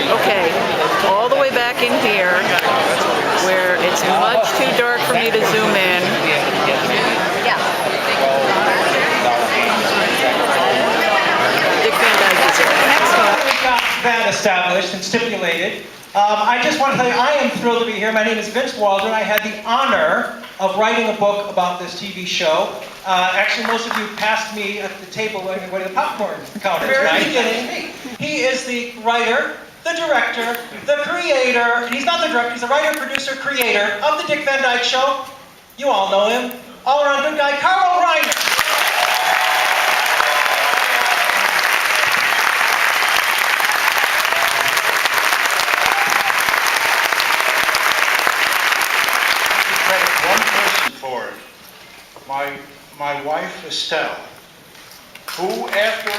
Okay, all the way back in here, where it's much too dark for me to zoom in. Yeah. Dick Van Dyke is here. Next one, we've got that established and stipulated. I just want to tell you, I am thrilled to be here. My name is Vince Waldron. I had the honor of writing a book about this TV show. Actually, most of you passed me at the table when you went to the popcorn counter tonight. He is the writer, the director, the creator. He's not the director, he's the writer, producer, creator of the Dick Van Dyke Show. You all know him. All around good guy, Carl Reiner. One person for it. My wife Estelle, who after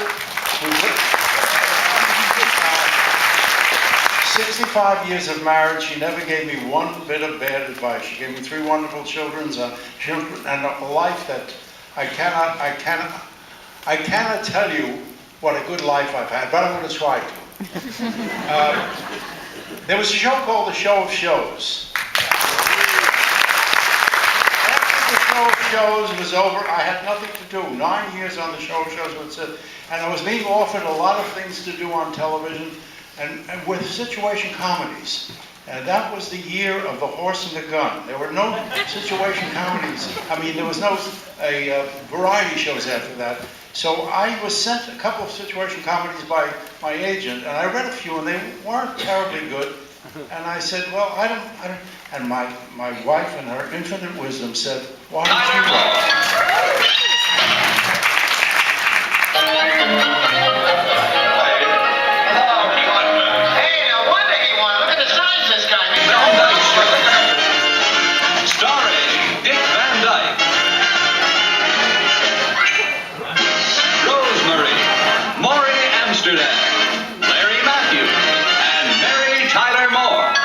65 years of marriage, she never gave me one bit of bad advice. She gave me 3 wonderful children and a life that I cannot tell you what a good life I've had, but I'm going to try to. There was a show called The Show of Shows. The Show of Shows was over. I had nothing to do. 9 years on The Show of Shows was it. And I was being offered a lot of things to do on television and with situation comedies. And that was the year of The Horse and the Gun. There were no situation comedies. I mean, there was no variety shows after that. So I was sent a couple of situation comedies by my agent, and I read a few, and they weren't terribly good. And I said, well, I don't. And my wife, in her infinite wisdom, said, why don't you write? Hey, no wonder he won. Look at the size of this guy. Starring Dick Van Dyke, Rosemary, Maury Amsterdam, Larry Matthew, and Mary Tyler Moore.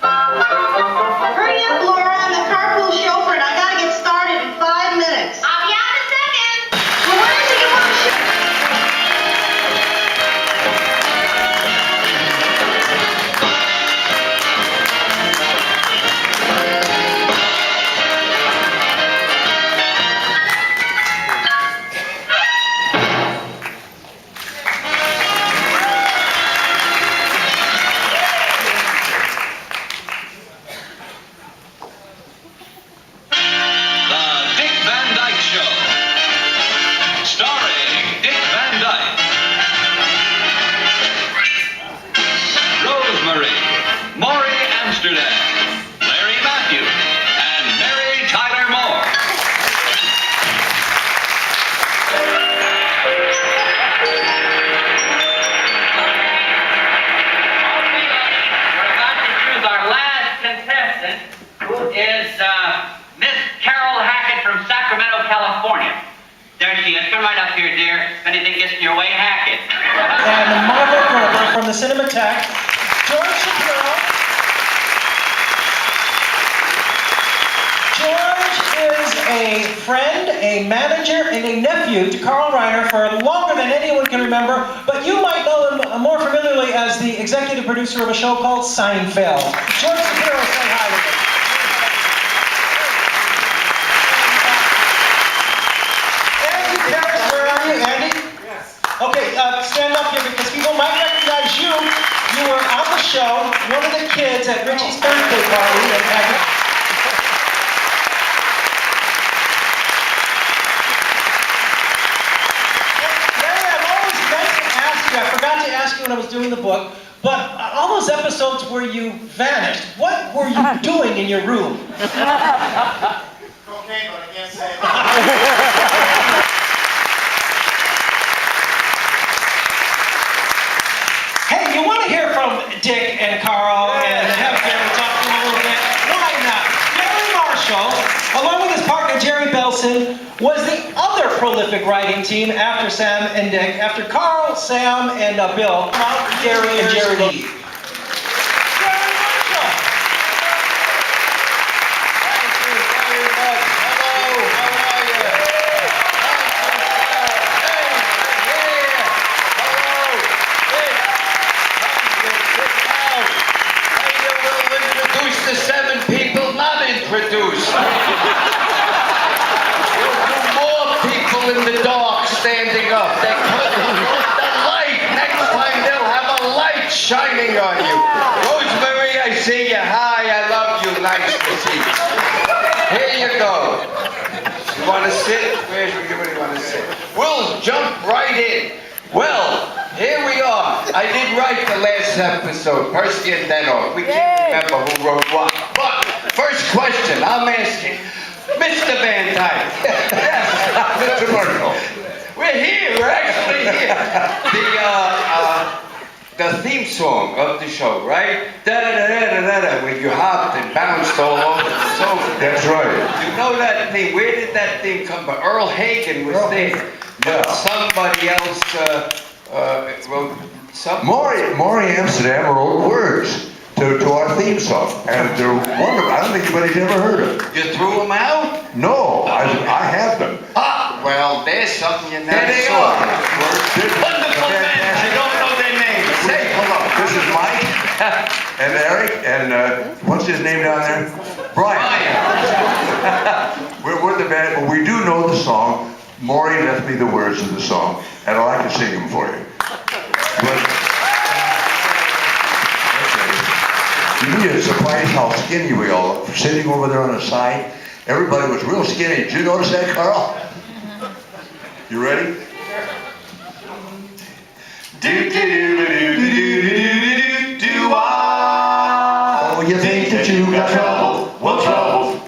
Hurry up, Laura, I'm the carpool chauffeur and I gotta get started in 5 minutes. I'll be out in a second. Well, when is it you want to shoot? The Dick Van Dyke Show. Starring Dick Van Dyke, Rosemary, Maury Amsterdam, Larry Matthew, and Mary Tyler Moore. We're about to choose our last contestant, who is Miss Carol Hackett from Sacramento, California. There she is. Come right up here, dear. If anything gets in your way, Hackett. And the Marvel Gerber from the Cinematheque, George Shapiro. George is a friend, a manager, and a nephew to Carl Reiner for longer than anyone can remember, but you might know him more familiarly as the executive producer of a show called Seinfeld. George Shapiro, say hi to me. Andy Paris, where are you, Andy? Yes. Okay, stand up here because people might recognize you. You were on the show, one of the kids at Richie's birthday party. Larry, I've always meant to ask you, I forgot to ask you when I was doing the book, but all those episodes where you vanished, what were you doing in your room? Cocaine, but I can't say it. Hey, you want to hear from Dick and Carl and have Gary talk to them a little bit? Why not? Gary Marshall, along with his partner Jerry Belson, was the other prolific writing team after Sam and Dick, after Carl, Sam, and Bill, Gary and Jerry Lee. Gary Marshall. Thank you very much. Hello, how are you? Hello. produced. More people in the dark standing up. They couldn't get the light. Next time they'll have a light shining on you. Rosemary, I see you. Hi, I love you. Nice to see you. Here you go. You want to sit? Where do you want to sit? We'll jump right in. Well, here we are. I did write the last episode, Percy and Dennoff. We can't remember who wrote what. But first question I'm asking, Mr. Van Dyke. Yes, Mr. Merkel. We're here. We're actually here. The theme song of the show, right? Da-da-da-da-da-da, when you hopped and bounced all over the sofa. That's right. You know that theme? Where did that theme come from? Earl Hagen was there. Yeah. Somebody else wrote something. Maury Amsterdam wrote words to our theme song, and they're wonderful. I don't think anybody's ever heard of them. You threw them out? No, I have them. Ah, well, there's something you never There they saw. are. Wonderful men. I don't know their names. Say, hold on. This is Mike and Eric, and what's his name down there? Brian. We're the band, but we do know the song. Maury left me the words of the song, and I'd like to sing them for you. But, you'd be surprised how skinny we all are. Sitting over there on the side, everybody was real skinny. Did you notice that, Carl? You ready? Oh, you think that you got trouble? Well, trouble,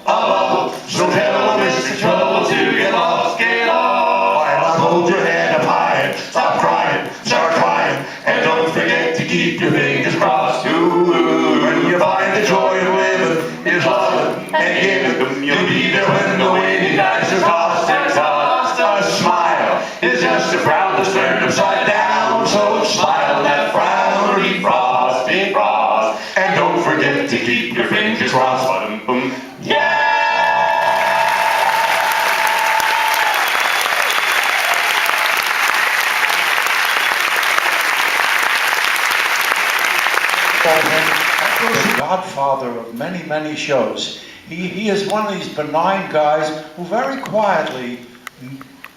so tell Mr. Trouble to get lost, get lost. Why not hold your head up high and stop crying, start crying, and don't forget to keep your fingers crossed. Ooh, when you find the joy of living is loving and giving, you'll be there when the winning dice are tossed and tossed. A smile is just a frown that's turned upside down, so smile that frown, defrost, defrost, and don't forget to keep your fingers crossed. Yeah! The godfather of many, many shows. He is one of these benign guys who very quietly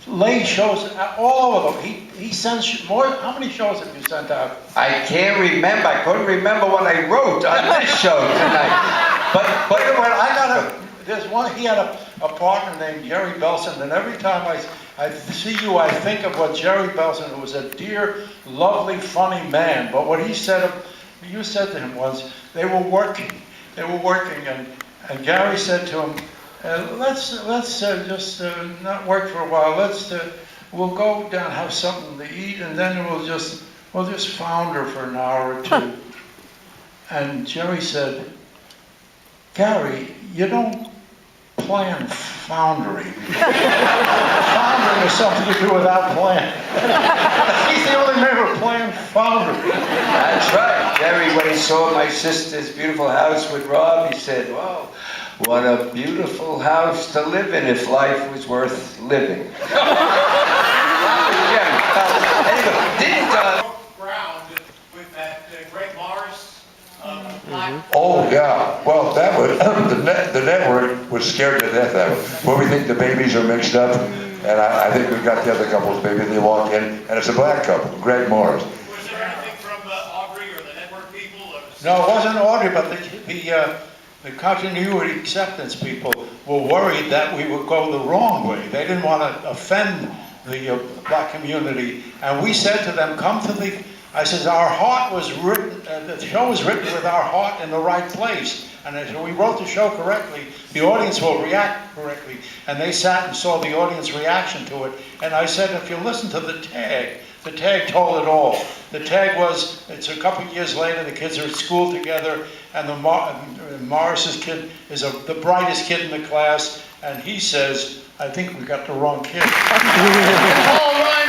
lays shows all over them. He sends more. How many shows have you sent out? I can't remember. I couldn't remember what I wrote on this show tonight. But there's one. He had a partner named Jerry Belson, and every time I see you, I think of what Jerry Belson, who was a dear, lovely, funny man. But what you said to him was they were working, and Gary said to him, let's just not work for a while. We'll go down, have something to eat, and then we'll just founder for an hour or two. And Jerry said, Gary, you don't plan foundering. Foundering has something to do without plan. He's the only man who planned foundering. That's right. Jerry, when he saw my sister's beautiful house with Rob, he said, wow, what a beautiful house to live in if life was worth living. Ground with that Greg Mars. Oh yeah, well that was the network was scared to death of it. Well, we think the babies are mixed up, and I think we've got the other couple's baby. They walk in, and it's a black couple, Greg Morris. Was there anything from Aubrey or the network people? No, it wasn't Audrey, but the continuity acceptance people were worried that we would go the wrong way. They didn't want to offend the black community, and we said to them, come to the. I said, our heart was written, the show was written with our heart in the right place. And as we wrote the show correctly, the audience will react correctly. And they sat and saw the audience reaction to it. And I said, if you listen to the tag told it all. The tag was, it's a couple of years later, the kids are at school together, and Morris's kid is the brightest kid in the class, and he says, I think we got the wrong kid. All right,